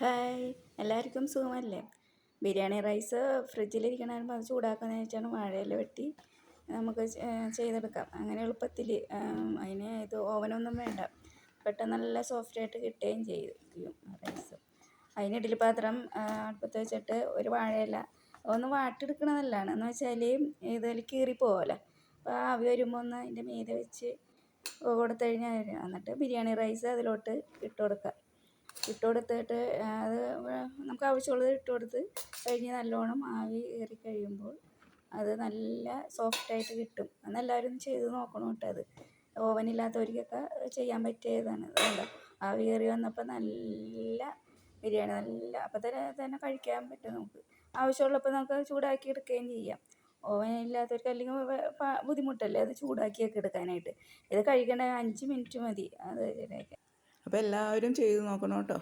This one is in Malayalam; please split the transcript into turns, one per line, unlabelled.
ഹായ്, എല്ലാവർക്കും സുഖമല്ലേ? ബിരിയാണി റൈസ് ഫ്രിഡ്ജിലിരിക്കണമാകുമ്പോൾ അത് ചൂടാക്കാമെന്ന് വെച്ചാണ് വാഴയില വെട്ടി നമുക്ക് ചെയ്തെടുക്കാം. അങ്ങനെ എളുപ്പത്തിൽ അതിന് ഇത് ഓവനൊന്നും വേണ്ട, പെട്ടെന്ന് നല്ല സോഫ്റ്റായിട്ട് കിട്ടുകയും ചെയ്യും റൈസ്. അതിന് ഇഡ്ഡലി പാത്രം അടുപ്പത്ത് വെച്ചിട്ട് ഒരു വാഴയില ഒന്ന് വാട്ടിയെടുക്കണത് നല്ലതാണ്. എന്ന് വെച്ചാൽ ഇതിൽ കീറിപ്പോകല. അപ്പോൾ ആവി വരുമ്പോൾ ഒന്ന് അതിൻ്റെ മീതെ വെച്ച് കൊടുത്തു കഴിഞ്ഞാൽ എന്നിട്ട് ബിരിയാണി റൈസ് അതിലോട്ട് ഇട്ട് കൊടുത്തിട്ട് അത് നമുക്ക് ആവശ്യമുള്ളത് ഇട്ട് കൊടുത്ത് കഴിഞ്ഞ് നല്ലോണം ആവി കയറി കഴിയുമ്പോൾ അത് നല്ല സോഫ്റ്റായിട്ട് കിട്ടും. അന്നെല്ലാവരും ചെയ്ത് നോക്കണം കേട്ടോ. അത് ഓവനില്ലാത്തവർക്കൊക്കെ ചെയ്യാൻ പറ്റിയതാണ്. അതുകൊണ്ട് ആവി കയറി വന്നപ്പോൾ നല്ല ബിരിയാണി നല്ല അപ്പം തന്നെ കഴിക്കാൻ പറ്റും. നമുക്ക് ആവശ്യമുള്ളപ്പോൾ നമുക്ക് ചൂടാക്കി എടുക്കുകയും ചെയ്യാം. ഓവനില്ലാത്തവർക്ക് അല്ലെങ്കിൽ ബുദ്ധിമുട്ടല്ലേ അത് ചൂടാക്കിയൊക്കെ എടുക്കാനായിട്ട്. ഇത് കഴിക്കണ 5 മിനിറ്റ് മതി അത് ശരിയാക്കാൻ.
അപ്പോൾ എല്ലാവരും ചെയ്ത് നോക്കണം കേട്ടോ.